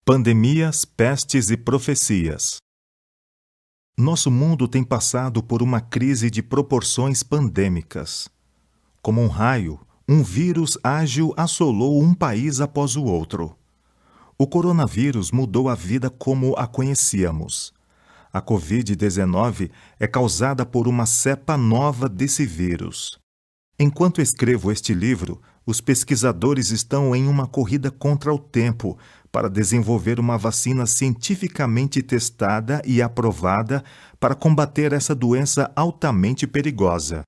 Pandemias, pestes e profecias. Nosso mundo tem passado por uma crise de proporções pandêmicas. Como um raio, um vírus ágil assolou um país após o outro. O coronavírus mudou a vida como a conhecíamos. A Covid-19 é causada por uma cepa nova desse vírus. Enquanto escrevo este livro, os pesquisadores estão em uma corrida contra o tempo para desenvolver uma vacina cientificamente testada e aprovada para combater essa doença altamente perigosa.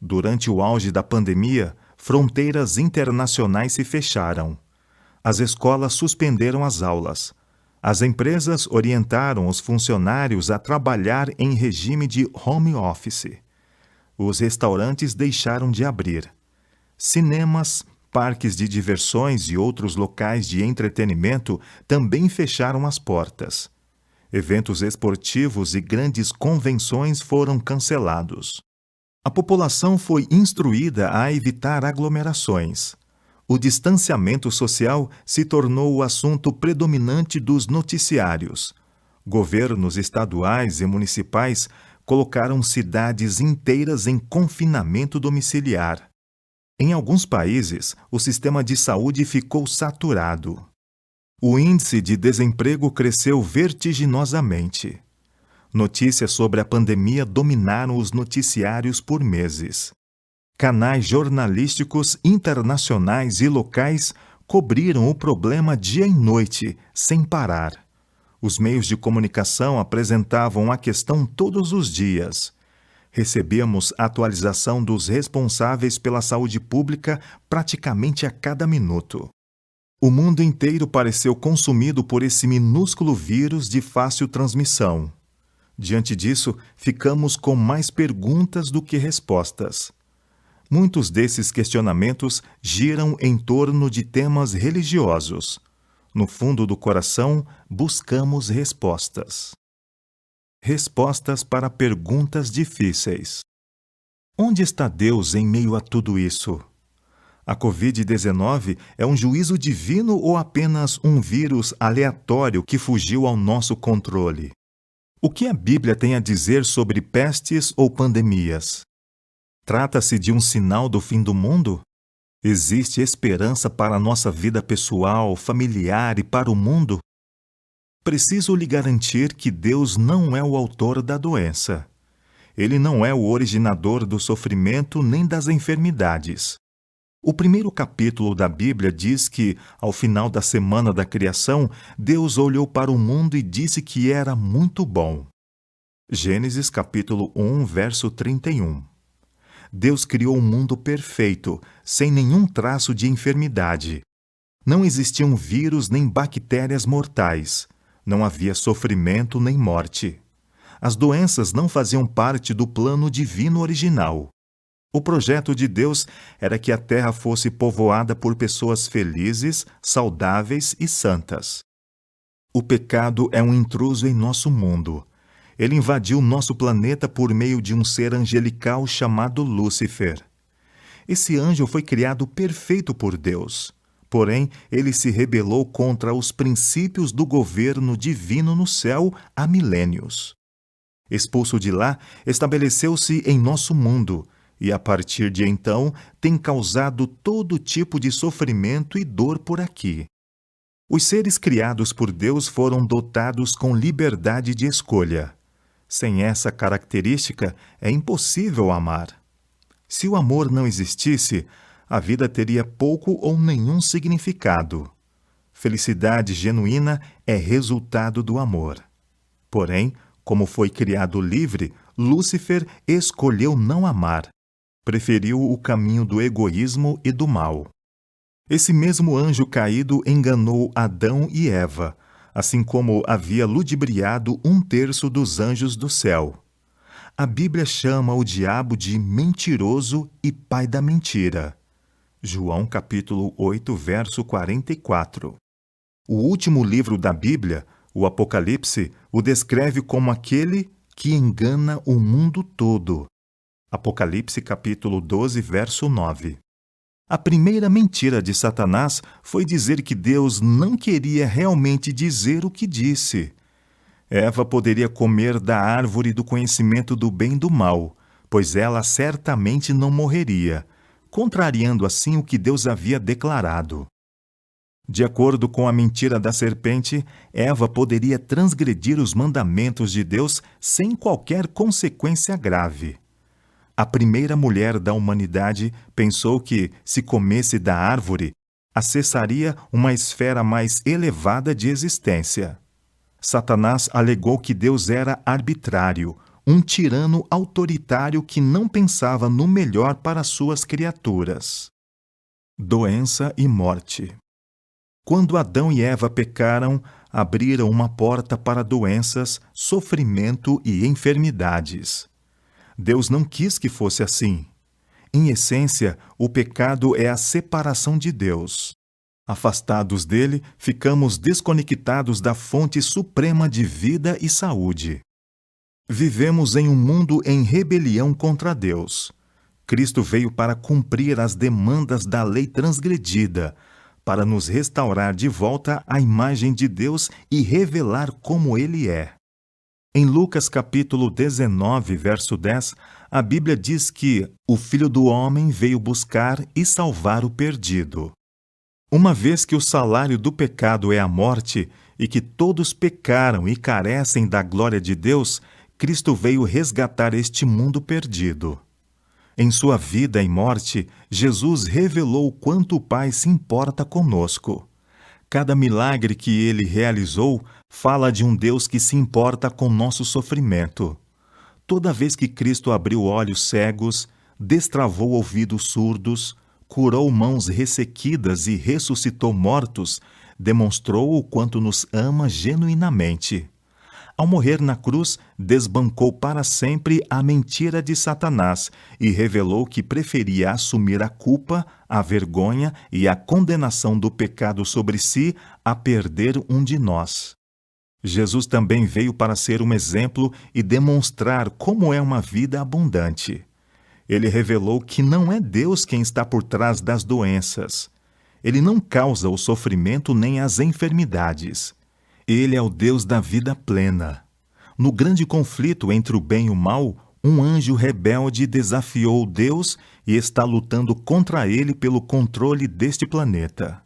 Durante o auge da pandemia, fronteiras internacionais se fecharam. As escolas suspenderam as aulas. As empresas orientaram os funcionários a trabalhar em regime de home office. Os restaurantes deixaram de abrir. Cinemas, parques de diversões e outros locais de entretenimento também fecharam as portas. Eventos esportivos e grandes convenções foram cancelados. A população foi instruída a evitar aglomerações. O distanciamento social se tornou o assunto predominante dos noticiários. Governos estaduais e municipais colocaram cidades inteiras em confinamento domiciliar. Em alguns países, o sistema de saúde ficou saturado. O índice de desemprego cresceu vertiginosamente. Notícias sobre a pandemia dominaram os noticiários por meses. Canais jornalísticos internacionais e locais cobriram o problema dia e noite, sem parar. Os meios de comunicação apresentavam a questão todos os dias. Recebíamos atualização dos responsáveis pela saúde pública praticamente a cada minuto. O mundo inteiro pareceu consumido por esse minúsculo vírus de fácil transmissão. Diante disso, ficamos com mais perguntas do que respostas. Muitos desses questionamentos giram em torno de temas religiosos. No fundo do coração, buscamos respostas. Respostas para perguntas difíceis. Onde está Deus em meio a tudo isso? A Covid-19 é um juízo divino ou apenas um vírus aleatório que fugiu ao nosso controle? O que a Bíblia tem a dizer sobre pestes ou pandemias? Trata-se de um sinal do fim do mundo? Existe esperança para a nossa vida pessoal, familiar e para o mundo? Preciso lhe garantir que Deus não é o autor da doença. Ele não é o originador do sofrimento nem das enfermidades. O primeiro capítulo da Bíblia diz que, ao final da semana da criação, Deus olhou para o mundo e disse que era muito bom. Gênesis capítulo 1, verso 31. Deus criou um mundo perfeito, sem nenhum traço de enfermidade. Não existiam vírus nem bactérias mortais. Não havia sofrimento nem morte. As doenças não faziam parte do plano divino original. O projeto de Deus era que a terra fosse povoada por pessoas felizes, saudáveis e santas. O pecado é um intruso em nosso mundo. Ele invadiu nosso planeta por meio de um ser angelical chamado Lúcifer. Esse anjo foi criado perfeito por Deus. Porém, ele se rebelou contra os princípios do governo divino no céu há milênios. Expulso de lá, estabeleceu-se em nosso mundo e, a partir de então, tem causado todo tipo de sofrimento e dor por aqui. Os seres criados por Deus foram dotados com liberdade de escolha. Sem essa característica, é impossível amar. Se o amor não existisse, a vida teria pouco ou nenhum significado. Felicidade genuína é resultado do amor. Porém, como foi criado livre, Lúcifer escolheu não amar. Preferiu o caminho do egoísmo e do mal. Esse mesmo anjo caído enganou Adão e Eva, assim como havia ludibriado 1/3 dos anjos do céu. A Bíblia chama o diabo de mentiroso e pai da mentira. João capítulo 8, verso 44. O último livro da Bíblia, o Apocalipse, o descreve como aquele que engana o mundo todo. Apocalipse capítulo 12, verso 9. A primeira mentira de Satanás foi dizer que Deus não queria realmente dizer o que disse. Eva poderia comer da árvore do conhecimento do bem e do mal, pois ela certamente não morreria, contrariando assim o que Deus havia declarado. De acordo com a mentira da serpente, Eva poderia transgredir os mandamentos de Deus sem qualquer consequência grave. A primeira mulher da humanidade pensou que, se comesse da árvore, acessaria uma esfera mais elevada de existência. Satanás alegou que Deus era arbitrário, um tirano autoritário que não pensava no melhor para suas criaturas. Doença e morte. Quando Adão e Eva pecaram, abriram uma porta para doenças, sofrimento e enfermidades. Deus não quis que fosse assim. Em essência, o pecado é a separação de Deus. Afastados dele, ficamos desconectados da fonte suprema de vida e saúde. Vivemos em um mundo em rebelião contra Deus. Cristo veio para cumprir as demandas da lei transgredida, para nos restaurar de volta à imagem de Deus e revelar como Ele é. Em Lucas capítulo 19, verso 10, a Bíblia diz que o Filho do Homem veio buscar e salvar o perdido. Uma vez que o salário do pecado é a morte e que todos pecaram e carecem da glória de Deus, Cristo veio resgatar este mundo perdido. Em sua vida e morte, Jesus revelou o quanto o Pai se importa conosco. Cada milagre que ele realizou fala de um Deus que se importa com nosso sofrimento. Toda vez que Cristo abriu olhos cegos, destravou ouvidos surdos, curou mãos ressequidas e ressuscitou mortos, demonstrou o quanto nos ama genuinamente. Ao morrer na cruz, desbancou para sempre a mentira de Satanás e revelou que preferia assumir a culpa, a vergonha e a condenação do pecado sobre si a perder um de nós. Jesus também veio para ser um exemplo e demonstrar como é uma vida abundante. Ele revelou que não é Deus quem está por trás das doenças. Ele não causa o sofrimento nem as enfermidades. Ele é o Deus da vida plena. No grande conflito entre o bem e o mal, um anjo rebelde desafiou Deus e está lutando contra ele pelo controle deste planeta.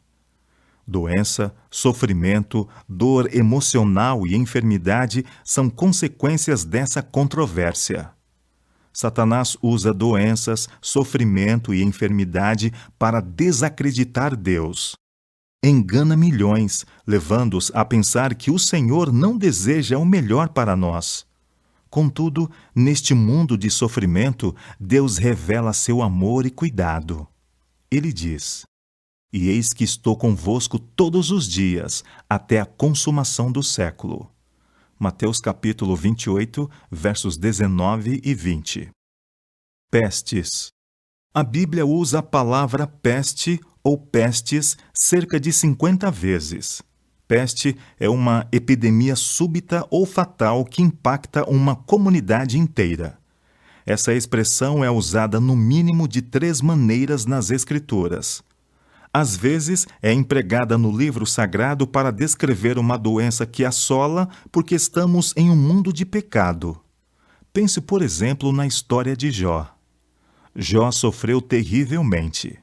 Doença, sofrimento, dor emocional e enfermidade são consequências dessa controvérsia. Satanás usa doenças, sofrimento e enfermidade para desacreditar Deus. Engana milhões, levando-os a pensar que o Senhor não deseja o melhor para nós. Contudo, neste mundo de sofrimento, Deus revela seu amor e cuidado. Ele diz: "E eis que estou convosco todos os dias, até a consumação do século." Mateus capítulo 28, versos 19 e 20. Pestes. A Bíblia usa a palavra peste ou pestes cerca de 50 vezes. Peste é uma epidemia súbita ou fatal que impacta uma comunidade inteira. Essa expressão é usada no mínimo de 3 maneiras nas Escrituras. Às vezes, é empregada no livro sagrado para descrever uma doença que assola porque estamos em um mundo de pecado. Pense, por exemplo, na história de Jó. Jó sofreu terrivelmente.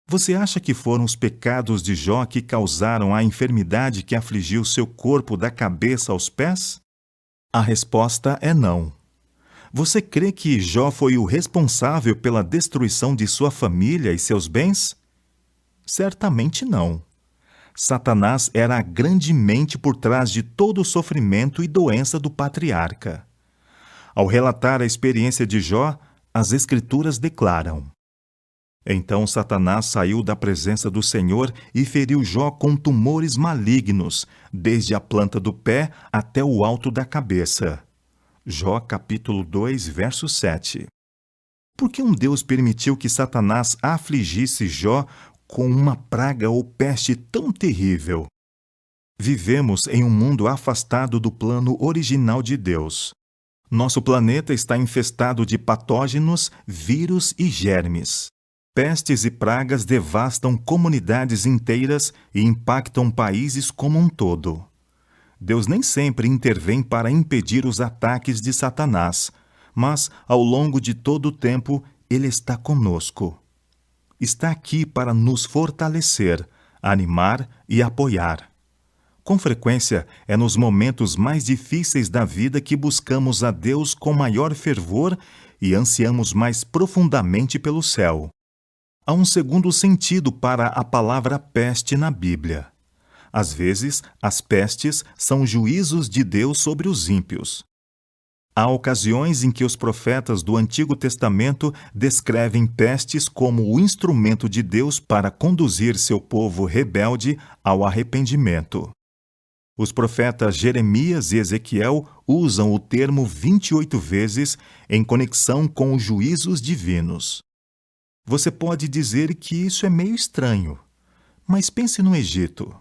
Você acha que foram os pecados de Jó que causaram a enfermidade que afligiu seu corpo da cabeça aos pés? A resposta é não. Você crê que Jó foi o responsável pela destruição de sua família e seus bens? Certamente não. Satanás era a grande mente por trás de todo o sofrimento e doença do patriarca. Ao relatar a experiência de Jó, as Escrituras declaram: "Então Satanás saiu da presença do Senhor e feriu Jó com tumores malignos, desde a planta do pé até o alto da cabeça." Jó capítulo 2, verso 7. Por que um Deus permitiu que Satanás afligisse Jó com uma praga ou peste tão terrível? Vivemos em um mundo afastado do plano original de Deus. Nosso planeta está infestado de patógenos, vírus e germes. pestes e pragas devastam comunidades inteiras e impactam países como um todo. Deus nem sempre intervém para impedir os ataques de Satanás, mas, ao longo de todo o tempo, Ele está conosco. Está aqui para nos fortalecer, animar e apoiar. Com frequência, é nos momentos mais difíceis da vida que buscamos a Deus com maior fervor e ansiamos mais profundamente pelo céu. Há um segundo sentido para a palavra peste na Bíblia. Às vezes, as pestes são juízos de Deus sobre os ímpios. Há ocasiões em que os profetas do Antigo Testamento descrevem pestes como o instrumento de Deus para conduzir seu povo rebelde ao arrependimento. Os profetas Jeremias e Ezequiel usam o termo 28 vezes em conexão com os juízos divinos. Você pode dizer que isso é meio estranho, mas pense no Egito.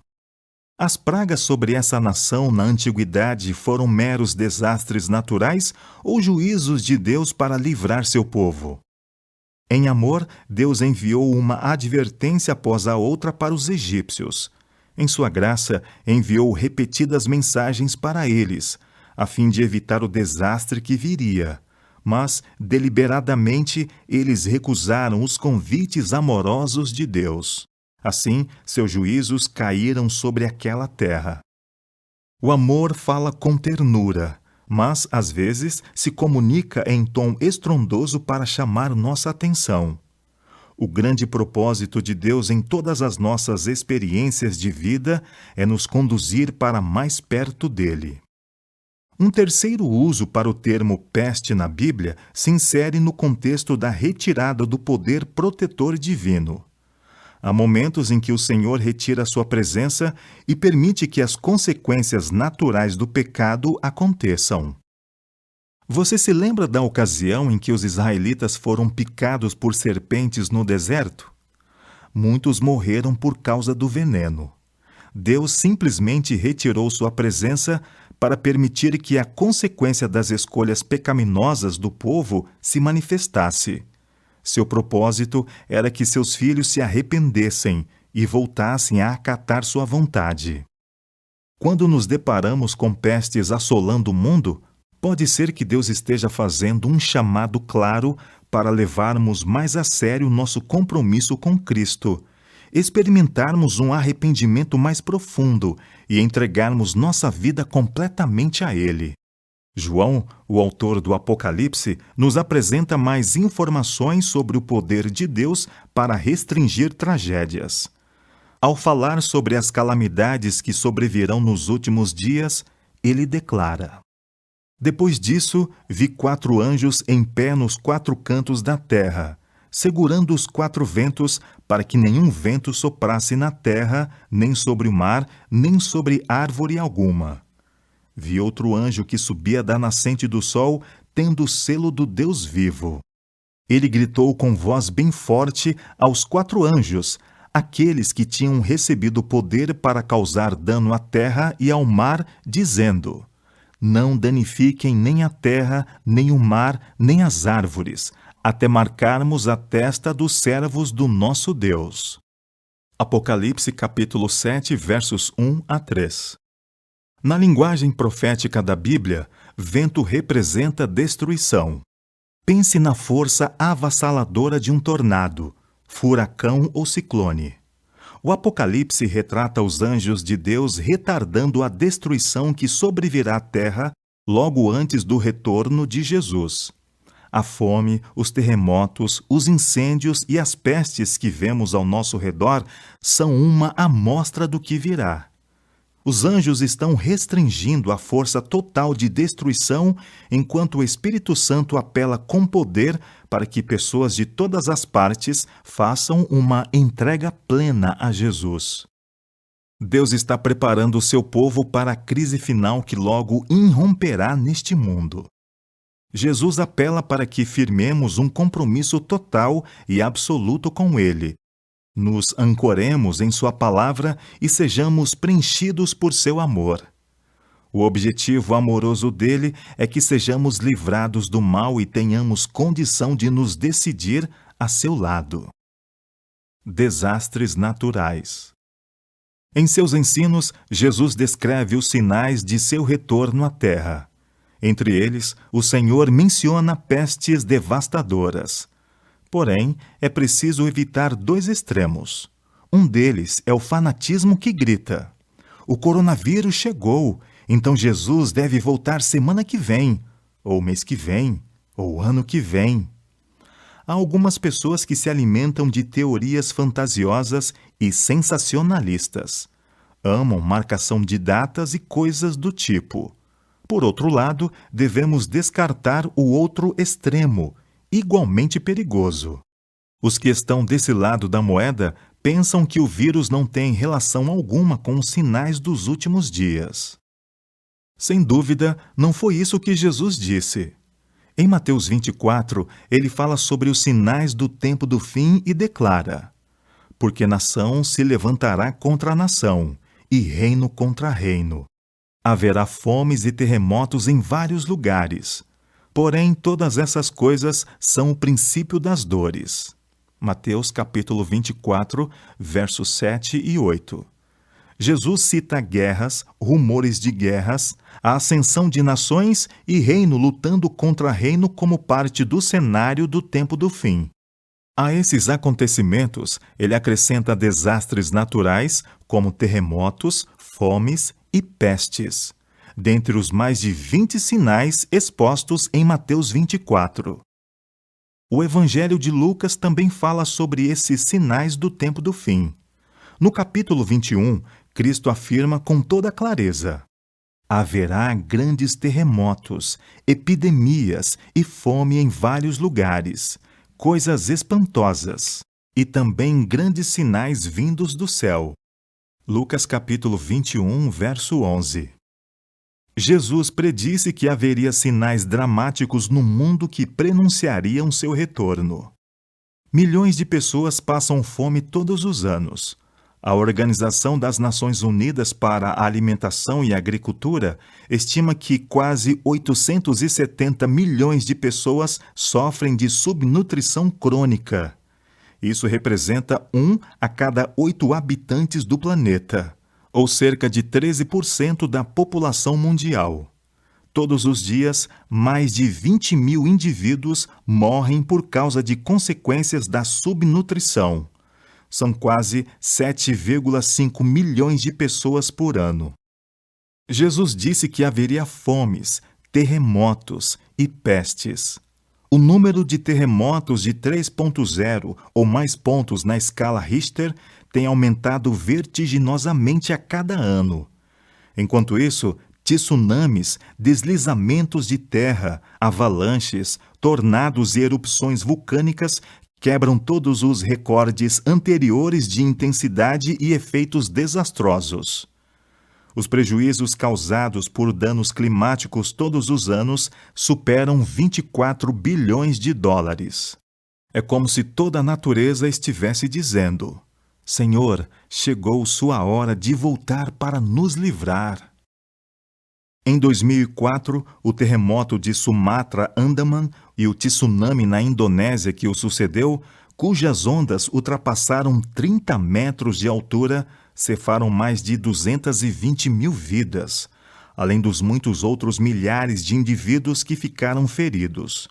As pragas sobre essa nação na antiguidade foram meros desastres naturais ou juízos de Deus para livrar seu povo? Em amor, Deus enviou uma advertência após a outra para os egípcios. Em sua graça, enviou repetidas mensagens para eles, a fim de evitar o desastre que viria. Mas, deliberadamente, eles recusaram os convites amorosos de Deus. Assim, seus juízos caíram sobre aquela terra. O amor fala com ternura, mas, às vezes, se comunica em tom estrondoso para chamar nossa atenção. O grande propósito de Deus em todas as nossas experiências de vida é nos conduzir para mais perto dele. Um terceiro uso para o termo peste na Bíblia se insere no contexto da retirada do poder protetor divino. Há momentos em que o Senhor retira sua presença e permite que as consequências naturais do pecado aconteçam. Você se lembra da ocasião em que os israelitas foram picados por serpentes no deserto? Muitos morreram por causa do veneno. Deus simplesmente retirou sua presença para permitir que a consequência das escolhas pecaminosas do povo se manifestasse. Seu propósito era que seus filhos se arrependessem e voltassem a acatar sua vontade. Quando nos deparamos com pestes assolando o mundo, pode ser que Deus esteja fazendo um chamado claro para levarmos mais a sério nosso compromisso com Cristo, experimentarmos um arrependimento mais profundo e entregarmos nossa vida completamente a Ele. João, o autor do Apocalipse, nos apresenta mais informações sobre o poder de Deus para restringir tragédias. Ao falar sobre as calamidades que sobrevirão nos últimos dias, ele declara: Depois disso, vi 4 anjos em pé nos 4 cantos da terra, segurando os 4 ventos, para que nenhum vento soprasse na terra, nem sobre o mar, nem sobre árvore alguma. Vi outro anjo que subia da nascente do sol, tendo o selo do Deus vivo. Ele gritou com voz bem forte aos 4 anjos, aqueles que tinham recebido poder para causar dano à terra e ao mar, dizendo: Não danifiquem nem a terra, nem o mar, nem as árvores, até marcarmos a testa dos servos do nosso Deus. Apocalipse capítulo 7, versos 1 a 3. Na linguagem profética da Bíblia, vento representa destruição. Pense na força avassaladora de um tornado, furacão ou ciclone. O Apocalipse retrata os anjos de Deus retardando a destruição que sobrevirá à terra logo antes do retorno de Jesus. A fome, os terremotos, os incêndios e as pestes que vemos ao nosso redor são uma amostra do que virá. Os anjos estão restringindo a força total de destruição, enquanto o Espírito Santo apela com poder para que pessoas de todas as partes façam uma entrega plena a Jesus. Deus está preparando o seu povo para a crise final que logo irromperá neste mundo. Jesus apela para que firmemos um compromisso total e absoluto com Ele. Nos ancoremos em sua palavra e sejamos preenchidos por seu amor. O objetivo amoroso dele é que sejamos livrados do mal e tenhamos condição de nos decidir a seu lado. desastres naturais. Em seus ensinos, Jesus descreve os sinais de seu retorno à Terra. Entre eles, o Senhor menciona pestes devastadoras. Porém, é preciso evitar dois extremos. Um deles é o fanatismo que grita: o coronavírus chegou, então Jesus deve voltar semana que vem, ou mês que vem, ou ano que vem. Há algumas pessoas que se alimentam de teorias fantasiosas e sensacionalistas. Amam marcação de datas e coisas do tipo. Por outro lado, devemos descartar o outro extremo, igualmente perigoso. Os que estão desse lado da moeda pensam que o vírus não tem relação alguma com os sinais dos últimos dias. Sem dúvida, não foi isso que Jesus disse. Em Mateus 24, ele fala sobre os sinais do tempo do fim e declara: porque nação se levantará contra nação, e reino contra reino. Haverá fomes e terremotos em vários lugares. Porém, todas essas coisas são o princípio das dores. Mateus capítulo 24, versos 7 e 8. Jesus cita guerras, rumores de guerras, a ascensão de nações e reino lutando contra reino como parte do cenário do tempo do fim. A esses acontecimentos, ele acrescenta desastres naturais, como terremotos, fomes e pestes, dentre os mais de 20 sinais expostos em Mateus 24. O Evangelho de Lucas também fala sobre esses sinais do tempo do fim. No capítulo 21, Cristo afirma com toda clareza: haverá grandes terremotos, epidemias e fome em vários lugares, coisas espantosas, e também grandes sinais vindos do céu. Lucas capítulo 21, verso 11. Jesus predisse que haveria sinais dramáticos no mundo que prenunciariam seu retorno. Milhões de pessoas passam fome todos os anos. A Organização das Nações Unidas para a Alimentação e Agricultura estima que quase 870 milhões de pessoas sofrem de subnutrição crônica. Isso representa 1 a cada 8 habitantes do planeta, ou cerca de 13% da população mundial. Todos os dias, mais de 20 mil indivíduos morrem por causa de consequências da subnutrição. São quase 7,5 milhões de pessoas por ano. Jesus disse que haveria fomes, terremotos e pestes. O número de terremotos de 3.0 ou mais pontos na escala Richter tem aumentado vertiginosamente a cada ano. Enquanto isso, tsunamis, deslizamentos de terra, avalanches, tornados e erupções vulcânicas quebram todos os recordes anteriores de intensidade e efeitos desastrosos. Os prejuízos causados por danos climáticos todos os anos superam 24 bilhões de dólares. É como se toda a natureza estivesse dizendo: Senhor, chegou sua hora de voltar para nos livrar. Em 2004, o terremoto de Sumatra Andaman e o tsunami na Indonésia que o sucedeu, cujas ondas ultrapassaram 30 metros de altura, cefaram mais de 220 mil vidas, além dos muitos outros milhares de indivíduos que ficaram feridos.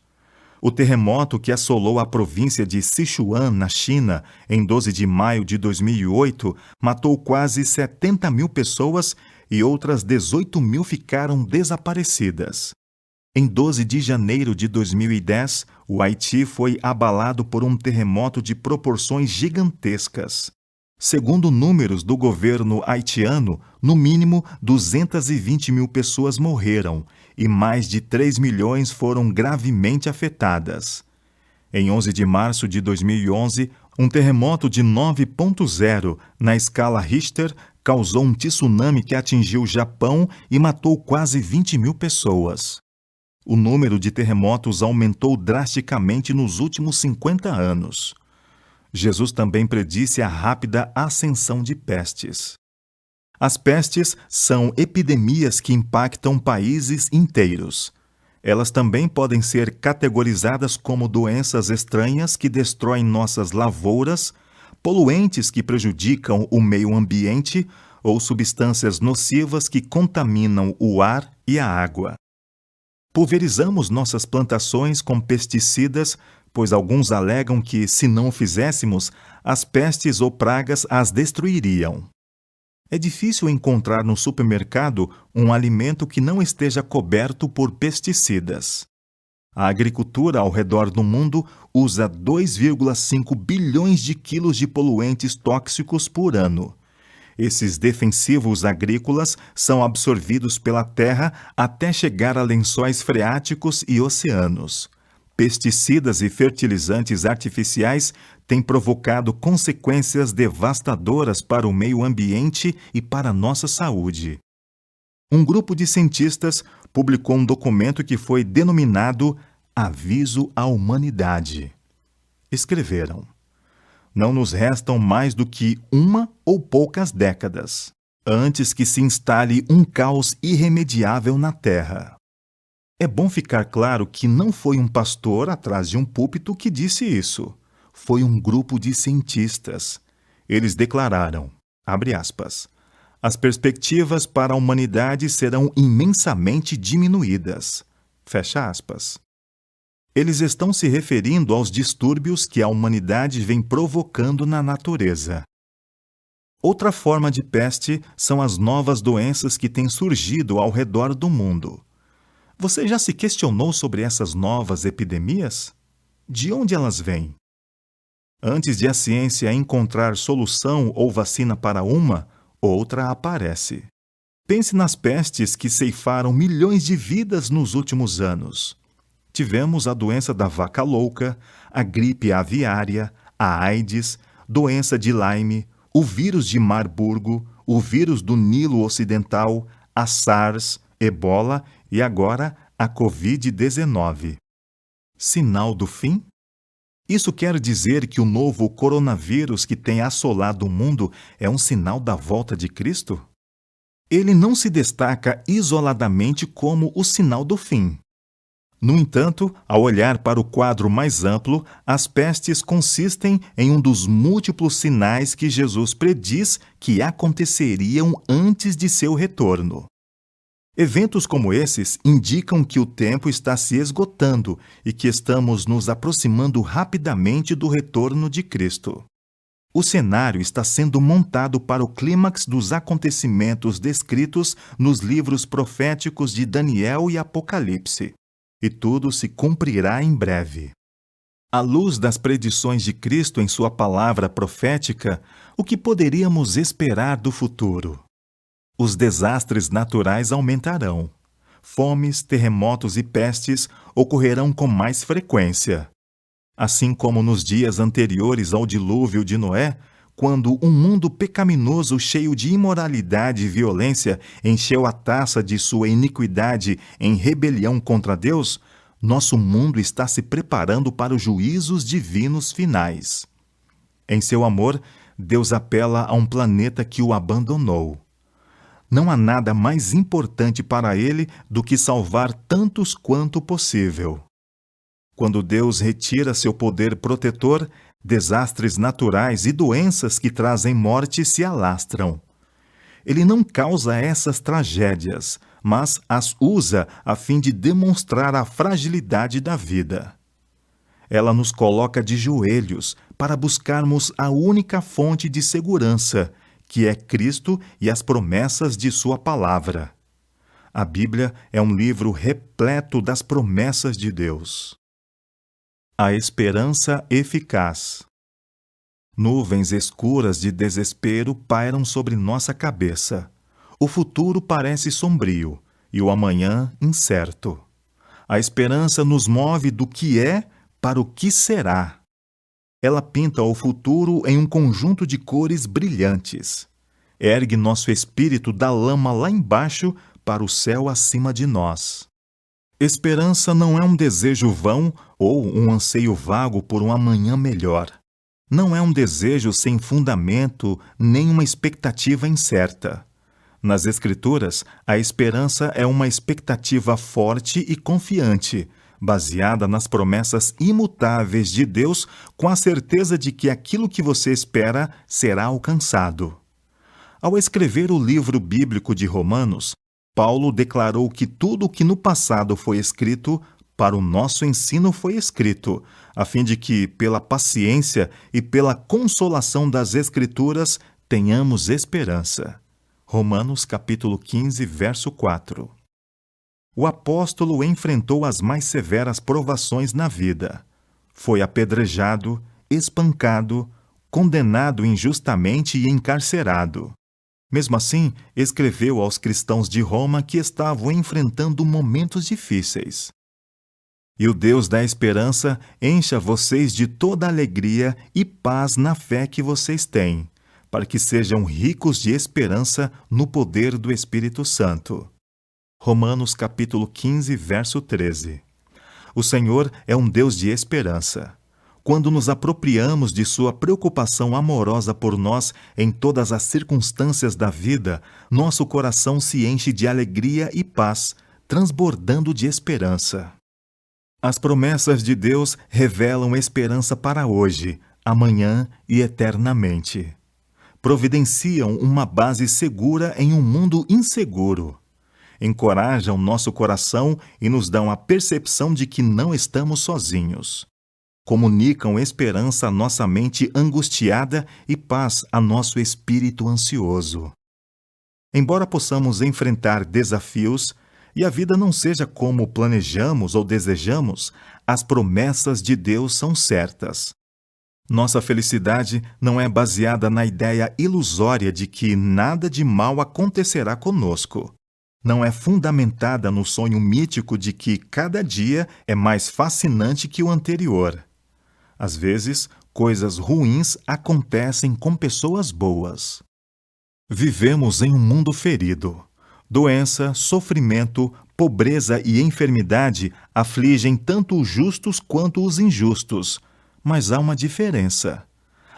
O terremoto que assolou a província de Sichuan, na China, em 12 de maio de 2008, matou quase 70 mil pessoas e outras 18 mil ficaram desaparecidas. Em 12 de janeiro de 2010, o Haiti foi abalado por um terremoto de proporções gigantescas. Segundo números do governo haitiano, no mínimo 220 mil pessoas morreram e mais de 3 milhões foram gravemente afetadas. Em 11 de março de 2011, um terremoto de 9.0 na escala Richter causou um tsunami que atingiu o Japão e matou quase 20 mil pessoas. O número de terremotos aumentou drasticamente nos últimos 50 anos. Jesus também predisse a rápida ascensão de pestes. As pestes são epidemias que impactam países inteiros. Elas também podem ser categorizadas como doenças estranhas que destroem nossas lavouras, poluentes que prejudicam o meio ambiente ou substâncias nocivas que contaminam o ar e a água. Pulverizamos nossas plantações com pesticidas, pois alguns alegam que, se não o fizéssemos, as pestes ou pragas as destruiriam. É difícil encontrar no supermercado um alimento que não esteja coberto por pesticidas. A agricultura ao redor do mundo usa 2,5 bilhões de quilos de poluentes tóxicos por ano. Esses defensivos agrícolas são absorvidos pela terra até chegar a lençóis freáticos e oceanos. Pesticidas e fertilizantes artificiais têm provocado consequências devastadoras para o meio ambiente e para a nossa saúde. Um grupo de cientistas publicou um documento que foi denominado Aviso à Humanidade. Escreveram: não nos restam mais do que uma ou poucas décadas, antes que se instale um caos irremediável na Terra. É bom ficar claro que não foi um pastor atrás de um púlpito que disse isso. Foi um grupo de cientistas. Eles declararam, abre aspas, as perspectivas para a humanidade serão imensamente diminuídas. Fecha aspas. Eles estão se referindo aos distúrbios que a humanidade vem provocando na natureza. Outra forma de peste são as novas doenças que têm surgido ao redor do mundo. Você já se questionou sobre essas novas epidemias? De onde elas vêm? Antes de a ciência encontrar solução ou vacina para uma, outra aparece. Pense nas pestes que ceifaram milhões de vidas nos últimos anos. Tivemos a doença da vaca louca, a gripe aviária, a AIDS, doença de Lyme, o vírus de Marburgo, o vírus do Nilo Ocidental, a SARS, Ebola e agora a Covid-19. Sinal do fim? Isso quer dizer que o novo coronavírus que tem assolado o mundo é um sinal da volta de Cristo? Ele não se destaca isoladamente como o sinal do fim. No entanto, ao olhar para o quadro mais amplo, as pestes consistem em um dos múltiplos sinais que Jesus prediz que aconteceriam antes de seu retorno. Eventos como esses indicam que o tempo está se esgotando e que estamos nos aproximando rapidamente do retorno de Cristo. O cenário está sendo montado para o clímax dos acontecimentos descritos nos livros proféticos de Daniel e Apocalipse. E tudo se cumprirá em breve. À luz das predições de Cristo em sua palavra profética, o que poderíamos esperar do futuro? Os desastres naturais aumentarão. Fomes, terremotos e pestes ocorrerão com mais frequência. Assim como nos dias anteriores ao dilúvio de Noé, quando um mundo pecaminoso cheio de imoralidade e violência encheu a taça de sua iniquidade em rebelião contra Deus, nosso mundo está se preparando para os juízos divinos finais. Em seu amor, Deus apela a um planeta que o abandonou. Não há nada mais importante para ele do que salvar tantos quanto possível. Quando Deus retira seu poder protetor, desastres naturais e doenças que trazem morte se alastram. Ele não causa essas tragédias, mas as usa a fim de demonstrar a fragilidade da vida. Ela nos coloca de joelhos para buscarmos a única fonte de segurança, que é Cristo e as promessas de sua palavra. A Bíblia é um livro repleto das promessas de Deus. A esperança eficaz. Nuvens escuras de desespero pairam sobre nossa cabeça. O futuro parece sombrio e o amanhã incerto. A esperança nos move do que é para o que será. Ela pinta o futuro em um conjunto de cores brilhantes. Ergue nosso espírito da lama lá embaixo para o céu acima de nós. Esperança não é um desejo vão ou um anseio vago por um amanhã melhor. Não é um desejo sem fundamento nem uma expectativa incerta. Nas Escrituras, a esperança é uma expectativa forte e confiante, baseada nas promessas imutáveis de Deus, com a certeza de que aquilo que você espera será alcançado. Ao escrever o livro bíblico de Romanos, Paulo declarou que tudo o que no passado foi escrito, para o nosso ensino foi escrito, a fim de que, pela paciência e pela consolação das Escrituras, tenhamos esperança. Romanos capítulo 15, verso 4. O apóstolo enfrentou as mais severas provações na vida. Foi apedrejado, espancado, condenado injustamente e encarcerado. Mesmo assim, escreveu aos cristãos de Roma que estavam enfrentando momentos difíceis. E o Deus da esperança encha vocês de toda alegria e paz na fé que vocês têm, para que sejam ricos de esperança no poder do Espírito Santo. Romanos capítulo 15, verso 13. O Senhor é um Deus de esperança. Quando nos apropriamos de sua preocupação amorosa por nós em todas as circunstâncias da vida, nosso coração se enche de alegria e paz, transbordando de esperança. As promessas de Deus revelam esperança para hoje, amanhã e eternamente. Providenciam uma base segura em um mundo inseguro. Encorajam nosso coração e nos dão a percepção de que não estamos sozinhos. Comunicam esperança à nossa mente angustiada e paz a nosso espírito ansioso. Embora possamos enfrentar desafios e a vida não seja como planejamos ou desejamos, as promessas de Deus são certas. Nossa felicidade não é baseada na ideia ilusória de que nada de mal acontecerá conosco. Não é fundamentada no sonho mítico de que cada dia é mais fascinante que o anterior. Às vezes, coisas ruins acontecem com pessoas boas. Vivemos em um mundo ferido. Doença, sofrimento, pobreza e enfermidade afligem tanto os justos quanto os injustos. Mas há uma diferença.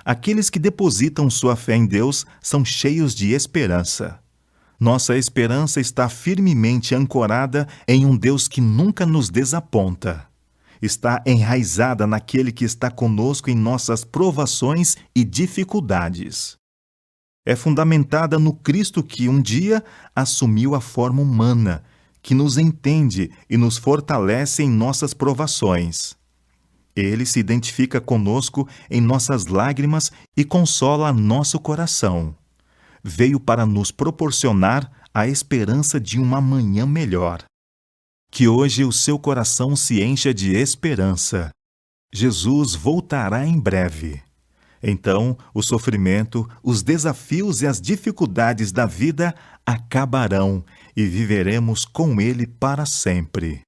Aqueles que depositam sua fé em Deus são cheios de esperança. Nossa esperança está firmemente ancorada em um Deus que nunca nos desaponta. Está enraizada naquele que está conosco em nossas provações e dificuldades. É fundamentada no Cristo que um dia assumiu a forma humana, que nos entende e nos fortalece em nossas provações. Ele se identifica conosco em nossas lágrimas e consola nosso coração. Veio para nos proporcionar a esperança de uma amanhã melhor. Que hoje o seu coração se encha de esperança. Jesus voltará em breve. Então, o sofrimento, os desafios e as dificuldades da vida acabarão e viveremos com Ele para sempre.